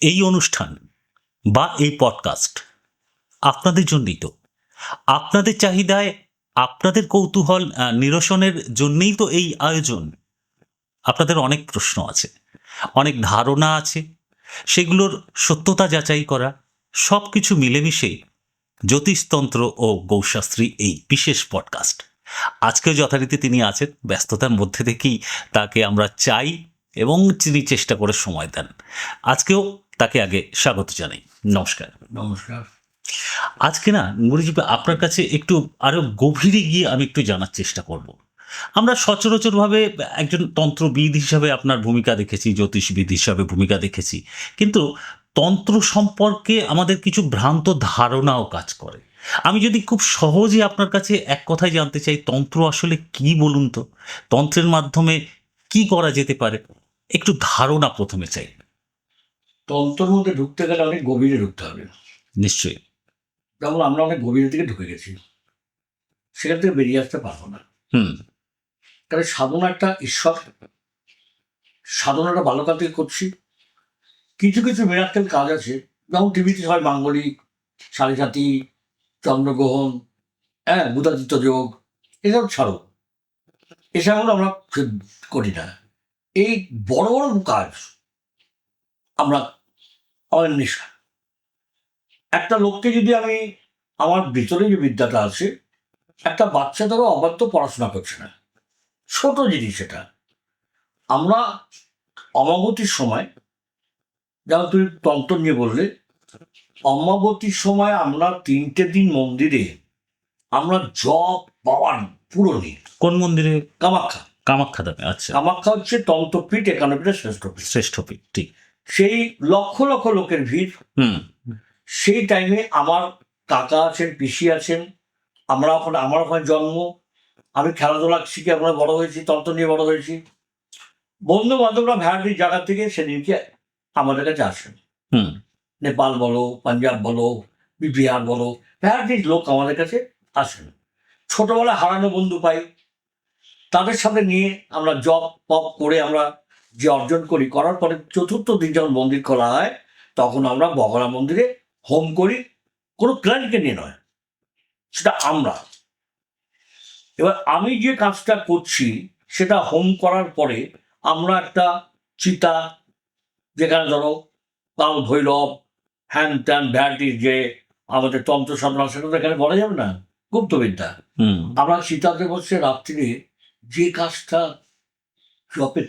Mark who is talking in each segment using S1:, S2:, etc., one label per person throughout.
S1: এই অনুষ্ঠান বা এই পডকাস্ট আপনাদের জন্যই তো। আপনাদের চাহিদায়, আপনাদের কৌতূহল নিরসনের জন্যেই তো এই আয়োজন। আপনাদের অনেক প্রশ্ন আছে, অনেক ধারণা আছে, সেগুলোর সত্যতা যাচাই করা, সব কিছু মিলেমিশে জ্যোতিষতন্ত্র ও গৌশাস্ত্রী এই বিশেষ পডকাস্ট। আজকেও যথারীতি তিনি আছেন, ব্যস্ততার মধ্যে থেকেই তাকে আমরা চাই এবং তিনি চেষ্টা করে সময় দেন। আজকেও তাকে আগে স্বাগত জানাই। নমস্কার।
S2: নমস্কার।
S1: আজকে না মুরুজি, আপনার কাছে একটু আরো গভীরে গিয়ে আমি একটু জানার চেষ্টা করব। আমরা সচরাচরভাবে একজন তন্ত্রবিদ হিসাবে আপনার ভূমিকা দেখেছি, জ্যোতিষবিদ হিসাবে ভূমিকা দেখেছি, কিন্তু তন্ত্র সম্পর্কে আমাদের কিছু ভ্রান্ত ধারণাও কাজ করে। আমি যদি খুব সহজে আপনার কাছে এক কথায় জানতে চাই, তন্ত্র আসলে কি বলুন তো? তন্ত্রের মাধ্যমে কি করা যেতে পারে? একটু ধারণা প্রথমে চাই।
S2: তন্ত্রের মধ্যে ঢুকতে গেলে অনেক গভীরে ঢুকতে হবে।
S1: নিশ্চয়ই।
S2: যেমন আমরা অনেক গভীরের দিকে ঢুকে গেছি, সেখান থেকে বেরিয়ে আসতে পারবো না। কারণ সাধনা একটা ঈশ্বর, সাধনাটা ভালো কাজ থেকে করছি। কিছু কিছু মিরাক্কেল কাজ আছে, যেমন টিভিতে হয় মাঙ্গলিক, সাড়ে চন্দ্রগ্রহণ, বুধাদিত্য যোগ, এসব ছাড়ো, এসবগুলো আমরা করি না। এই বড় বড় কাজ আমরা আমাদের নেশা। একটা লোককে যদি আমি, আমার ভিতরে যে বিদ্যাটা আছে, একটা বাচ্চা ধরো অবাধ্য পড়াশোনা করছে না, ছোট জিনিস এটা, আমরা অমাবতীর সময়, যেমন তুমি তন্ত্র নিয়ে বললে, অমাবতীর সময় আমরা 3টে দিন মন্দিরে আমরা জপ পাওয়ার পুরো নিই।
S1: কোন মন্দিরে?
S2: কামাখ্যা।
S1: কামাখ্যা ধামে। আচ্ছা।
S2: কামাখ্যা হচ্ছে তন্ত্রপীঠ, 91 শ্রেষ্ঠ পীঠ।
S1: শ্রেষ্ঠ পীঠ, ঠিক।
S2: সেই লক্ষ লক্ষ লোকের ভিড়। সেই টাইমে আমার কাকা আছেন, পিসি আছেন, আমার ওখানে জন্ম, আমি খেলাধুলা শিখে আমরা বড় হয়েছি, তন্ত্র নিয়ে বড় হয়েছি। বন্ধু বান্ধবরা ভ্যারাইটি জায়গা থেকে সেদিনকে আমাদের কাছে আসেন। নেপাল বলো, পাঞ্জাব বলো, বিহার বলো, ভ্যারাইটির লোক আমাদের কাছে আসেন। ছোটবেলায় হারানো বন্ধু পাই, তাদের সাথে নিয়ে আমরা জব পপ করে আমরা যে অর্জন করি, করার পরে 4র্থ দিন যখন মন্দির খোলা হয়, তখন আমরা বগলা মন্দিরে হোম করি, কোনো ক্লায়েন্টকে নিয়ে নয়, সেটা আমরা। এবার আমি যে কাজটা করছি সেটা হোম করার পরে আমরা একটা চিতা, যেখানে ধরো কাল ভৈরব, হ্যান ত্যান ভ্যারাইটির যে আমাদের তন্ত্র সাধনা, সেটা তো এখানে বলা যাবে না, গুপ্তবিদ্যা। আমরা চিতাতে বসে রাত্রিরে যে কাজটা জপে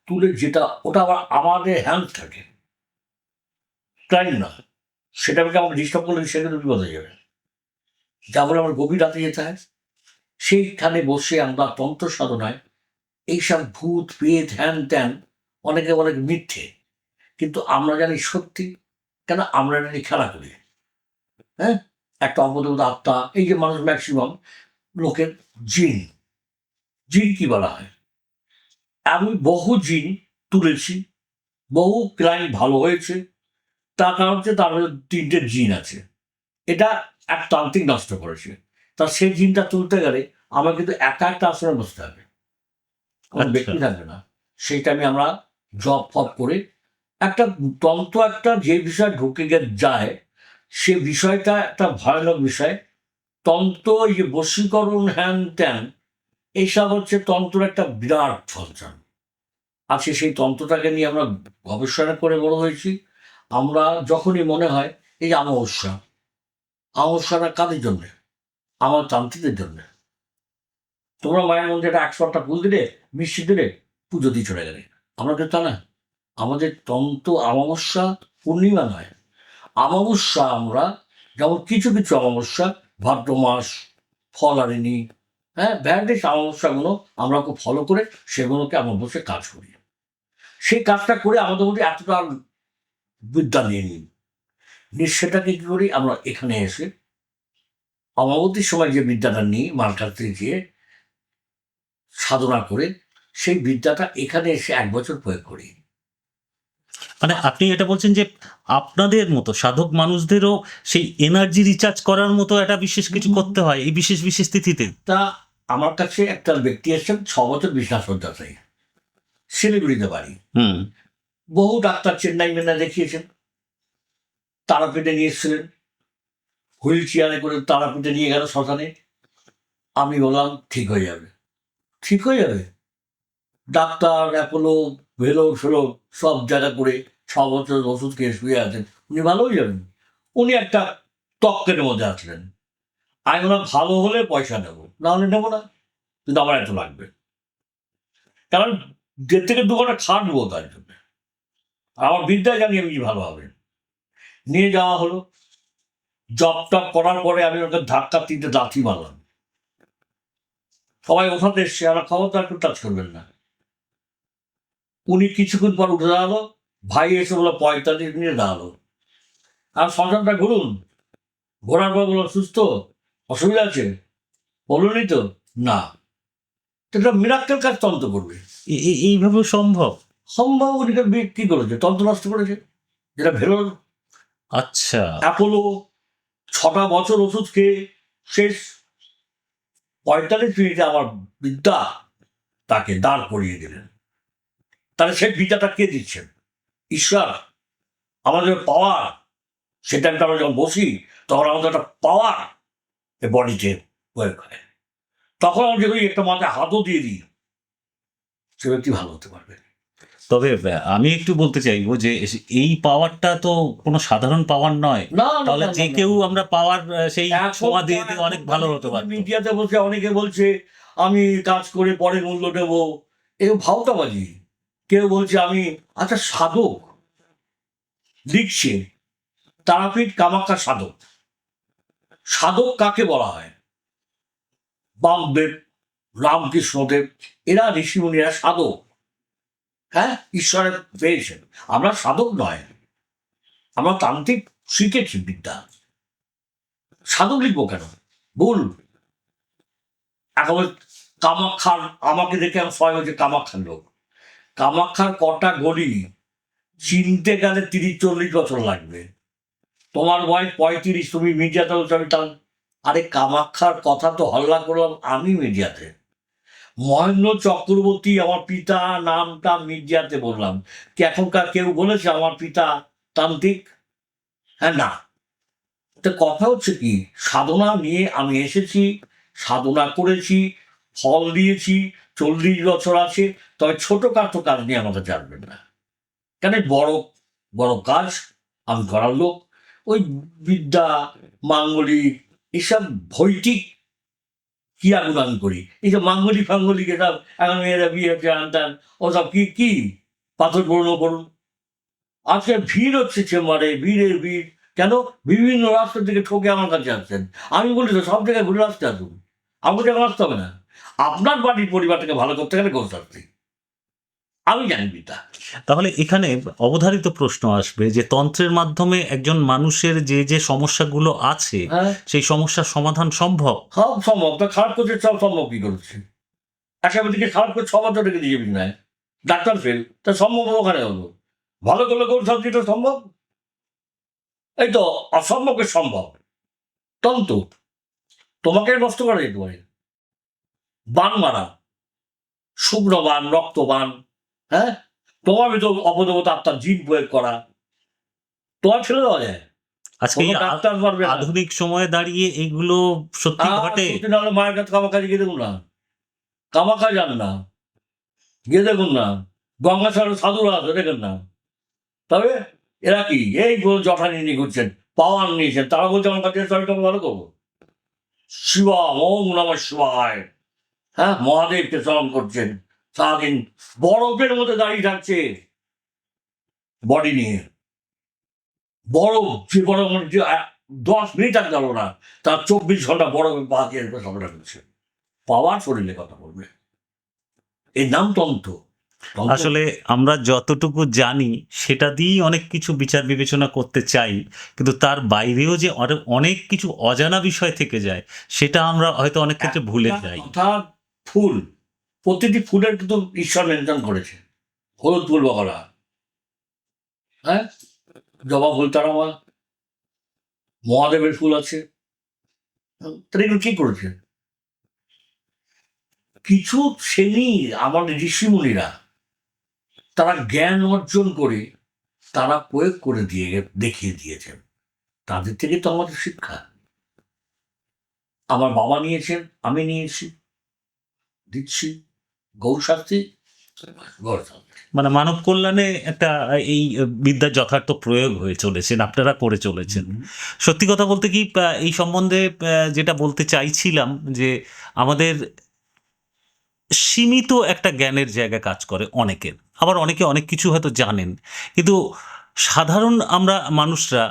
S2: তুলে, যেটা ওটা আবার আমাদের হ্যান্ড থাকে, টাইম না, সেটাকে আমরা ডিস্টার্ব করলে সেখানে বিপদ হয়ে যাবে। যা বলে আমার গভীর রাতে যেতে হয়, সেইখানে বসে আমরা তন্ত্র সাধনায় এইসব ভূত পেট হ্যান ত্যান অনেকে অনেক মিথ্যে, কিন্তু আমরা জানি সত্যি। কেন আমরা জানি খেলা করি, একটা অপদেবতা আত্মা, এই যে মানুষ ম্যাক্সিমাম লোকের জিন কি বলা হয়, আমি বহু জিন তুলেছি, বহু ক্লায়েন্ট ভালো হয়েছে। তার কারণ হচ্ছে তার 3টে জিন আছে, এটা এক তান্ত্রিক নষ্ট করেছে। তা সেই জিনটা তুলতে গেলে আমার কিন্তু একটা আশ্রমে বসতে হবে, কোনো ব্যক্তি থাকবে না। সেই টাইমে আমরা জব ফব করে একটা তন্ত্র, একটা যে বিষয় ঢুকে যায়, সে বিষয়টা একটা ভয়ানক বিষয়। তন্ত্র, এই যে বশীকরণ হ্যান ত্যান, এইসব হচ্ছে তন্ত্র একটা বিরাট ফলচান আছে। সেই তন্ত্রটাকে নিয়ে আমরা গবেষণা করে বড় হয়েছি। আমরা যখনই মনে হয়, এই যে অমাবস্যাটা কাদের জন্যে? আমার তান্ত্রিকদের জন্যে। তোমরা মায়ের মধ্যে একটা 100টা ফুল দিলে, মিষ্টি দিলে, পুজো দিয়ে চলে গেলে। আমরা তো তা না, আমাদের তন্ত্র অমাবস্যা পূর্ণিমা নয়, অমাবস্যা আমরা, যেমন কিছু কিছু অমাবস্যা ভাদ্র মাস, ফলারিণী, ভ্যারাইটিস অমাবস্যাগুলো আমরা খুব ফলো করে সেগুলোকে আমরা বসে কাজ করি। সেই কাজটা করে আমাদের মধ্যে এতটা বিদ্যা নিয়ে নিই, সেটাকে কী করি আমরা এখানে এসে অমাবতীর সময় যে বিদ্যাটা নিই, মার কাছ থেকে গিয়ে সাধনা করে সেই বিদ্যাটা এখানে এসে 1 বছর প্রয়োগ করি।
S1: মানে আপনি এটা বলছেন যে আপনাদের মতো সাধক মানুষদেরও সেই এনার্জি রিচার্জ করার মতো একটা বিশেষ কিছু করতে হয় এই বিশেষ বিশেষ তিথিতে।
S2: তা আমার কাছে একটা ব্যক্তি এসেছেন 6 বছর বিছানা শয্যাশায়ী, শিলিগুড়িতে বাড়ি। বহু ডাক্তার চেন্নাই মেন্নাই দেখিয়েছেন, তারাপীঠে নিয়ে এসেছিলেন, হুইল চেয়ারে করে তারাপীঠে নিয়ে গেল শ্মশানে। আমি বললাম ঠিক হয়ে যাবে, ঠিক হয়ে যাবে। ডাক্তার অ্যাপোলো ভেলো ফেলো সব জায়গা করে 6 বছর ওষুধ খেয়ে শুয়ে আছেন, উনি ভালো হয়ে যাবেন। উনি একটা তক্কের মধ্যে আসলেন। আমি বললাম ভালো হলে পয়সা নেবো, না হলে নেবো না, কিন্তু আমার এত লাগবে। কারণ 1.5 থেকে 2 ঘন্টা খাটবো তার জন্য। আমার বিদ্যা জানি আমি কি ভালো হবে। নিয়ে যাওয়া হলো, জব টপ করার পরে আমি ওকে ধাক্কা 3টে লাথি মারলাম। সবাই ওঠাতে এসছে, আমার ক্ষমতা একটু টাচ করবেন না। উনি কিছুক্ষণ পর উঠে দাঁড়ালো, ভাই এসে বললো 45 মিনিট দাঁড়ালো। আর শ্মশানটা ঘুরুন, ঘোরার পর বললো সুস্থ, অসুবিধা আছে, বলুনই তো না। তো এটা মিরাক্কেল কাজ তন্ত্র করবে,
S1: এইভাবে সম্ভব?
S2: সম্ভব। উনি কি করেছে, তন্ত্র নষ্ট করেছে, যেটা ভেলো
S1: আচ্ছা,
S2: অ্যাপোলো 6টা বছর ওষুধ খেয়ে শেষ। 45 মিনিটে আমার বিদ্যা তাকে দাঁড় করিয়ে দিলেন। তাহলে সেই বিদ্যাটা কে দিচ্ছেন? ঈশ্বর। আমাদের পাওয়ার, সেটা আমরা যখন বসি তখন আমাদের একটা পাওয়ার বডিতে প্রয়োগ হয়। তখন আমি যদি একটা মাথায় হাতও দিয়ে দিই, সে ব্যক্তি ভালো হতে পারবে।
S1: তবে আমি একটু বলতে চাইবো যে এই পাওয়ারটা তো কোনো সাধারণ পাওয়ার নয়।
S2: না,
S1: তাহলে যে কেউ আমরা পাওয়ার সেই ছোঁয়া দিয়ে দিয়ে অনেক ভালো হতে পারতো।
S2: মিডিয়াতে বলছে, অনেকে বলছে আমি কাজ করে পরে মূল্য দেব, এ ভাওতাবাজি। কেউ বলছে আমি, আচ্ছা সাধক লিখছে তারাপীঠ কামাখ্যা সাধক। সাধক কাকে বলা হয়? বামদেব, রামকৃষ্ণদেব, এরা ঋষিমুনিরা সাধক। হ্যাঁ, ঈশ্বরের পেয়েছেন। আমরা সাধক নয়, আমরা তান্ত্রিক শিখেছি বিদ্যা। সাধক লিখবো কেন? ভুল। এখন কামাখ্যার, আমাকে দেখে আমি সবাই বলছে কামাখ্যার লোক। কামাখ্যার কটা গলি চিনতে গেলে 30-40 বছর লাগবে। তোমার বয়স 35, তুমি মিডিয়াতে বলছো আমি তার। আরে কামাখ্যার কথা তো হল্লা করলাম আমি মিডিয়াতে। মহেন্দ্র চক্রবর্তী আমার পিতা নামটা মিডিয়াতে বললাম। কি এখনকার কেউ বলেছে আমার পিতা তান্ত্রিক? হ্যাঁ, না। তো কথা হচ্ছে কি, সাধনা নিয়ে আমি এসেছি, সাধনা করেছি, ফল দিয়েছি, 40 বছর আছে। তবে ছোটখাটো কাজ নিয়ে আমাকে জানবেন না। কেন, বড় বড় কাজ আমি করার লোক। ওই বিদ্যা, মাঙ্গলিক, এসব ভৈতিক ক্রিয়াগুলো আমি করি। এই যে মাঙ্গলিক ফাঙ্গলিক এসব, এখন মেয়েরা বিয়ে হচ্ছে আনটান, ওসব কি কি পাথর পূর্ণ করুন। আজকে ভিড় হচ্ছে চেম্বারে, ভিড়ের ভিড়। কেন? বিভিন্ন রাস্তা থেকে ঠকে আমার কাছে আসছেন। আমি বলি তো সব জায়গায় ঘুরে আসতে আসুন, আমাকে এখন আসতে হবে না। আপনার বাড়ির পরিবারটাকে ভালো করতে গেলে ঘোষ আসতে, আমি জানি বিদ্যা।
S1: তাহলে এখানে অবধারিত প্রশ্ন আসবে যে তন্ত্রের মাধ্যমে একজন মানুষের যে যে সমস্যাগুলো আছে
S2: হ্যাঁ,
S1: সেই সমস্যার সমাধান সম্ভব?
S2: সব সম্ভব। তা খারাপ করছে, সব সম্ভব কি করছে? আসামিদিকে খারাপ করে 6 বছর রেখে দিয়ে নেয়, ডাক্তার ফেল, তা সম্ভব ওখানে হলো। ভালো করলে কোন সবজিটা সম্ভব? এই তো অসম্ভবকে সম্ভব। তন্তু তোমাকে নষ্ট করা যেতে পারে। বান মারা, শুকনো বান, রক্তবান, হ্যাঁ, তোমার ভিতর অপদেবতা আত্মার জিন প্রয়োগ করা, তোমার ছেড়ে দেওয়া যায়?
S1: আজকে
S2: কোনো
S1: এই
S2: ডাক্তার পারবে না।
S1: আধুনিক সময়ে দাঁড়িয়ে এগুলো সত্যি ঘটে?
S2: সত্যি না হলে মায়ের কাছে কামাকাজি গিয়ে দেখুন না, কামাখা যান না, গিয়ে দেখুন না, গঙ্গাসাগর সাধুরা আছে দেখেন না। তবে এরা কি এই জটা নিয়ে ঘুরছেন, পাওয়ার নিয়েছেন, তারা বলছে আমার কাছে আমি তোমাকে ভালো করবো। শিবা, ওম নমঃ শিবায়, হ্যাঁ, মহাদেবকে স্মরণ করছেন সারাদিন, বরফের মধ্যে দাঁড়িয়ে থাকছে বডি নিয়ে। বরফ, যে বরফ 10 মিনিট আর গেল না, তার 24 ঘন্টা বরফে পা দিয়ে ঝগড়া করছে। পাওয়ার শরীরে কথা বলবে, এর নাম তন্ত্র।
S1: আসলে আমরা যতটুকু জানি সেটা দিয়েই অনেক কিছু বিচার বিবেচনা করতে চাই, কিন্তু তার বাইরেও যে অনেক কিছু অজানা বিষয় থেকে যায় সেটা আমরা হয়তো অনেক ক্ষেত্রে ভুলে যাই।
S2: কথা, ফুল, প্রতিটি ফুলের কিন্তু ঈশ্বর মেনশন করেছে। হলুদ ফুল বগলা, হ্যাঁ, জবা ফুল, তারা আমার মহাদেবের ফুল আছে। তারা এগুলো কি করেছে? কিছু শ্রেণী আমাদের ঋষিমুনিরা তারা জ্ঞান অর্জন করে তারা প্রয়োগ করে দেখিয়ে দিয়েছেন। তাদের থেকে তো আমাদের শিক্ষা। আমার বাবা নিয়েছেন, আমি নিয়েছি, দিচ্ছি। গৌশাস্ত্রী, গৌরশাস্ত্রী।
S1: মানে মানব কল্যাণে একটা এই বিদ্যার যথার্থ প্রয়োগ হয়ে চলেছেন, আপনারা করে চলেছেন। সত্যি কথা বলতে কি এই সম্বন্ধে যেটা বলতে চাইছিলাম যে আমাদের সীমিত একটা জ্ঞানের জায়গা কাজ করে অনেকের, আবার অনেকে অনেক কিছু হয়তো জানেন, কিন্তু সাধারণ আমরা মানুষরা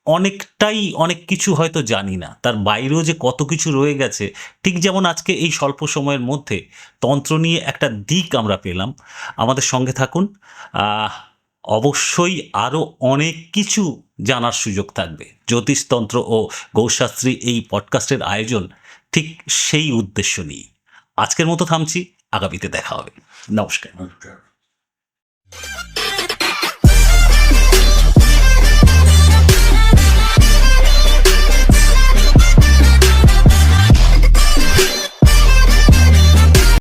S1: অনেকটাই অনেক কিছু হয়তো জানি না, তার বাইরেও যে কত কিছু রয়ে গেছে। ঠিক যেমন আজকে এই স্বল্প সময়ের মধ্যে তন্ত্র নিয়ে একটা দিক আমরা পেলাম। আমাদের সঙ্গে থাকুন, অবশ্যই আরও অনেক কিছু জানার সুযোগ থাকবে। জ্যোতিষতন্ত্র ও গৌশাস্ত্রী এই পডকাস্টের আয়োজন ঠিক সেই উদ্দেশ্য নিয়ে। আজকের মতো থামছি, আগামীতে দেখা হবে। নমস্কার।
S2: নমস্কার।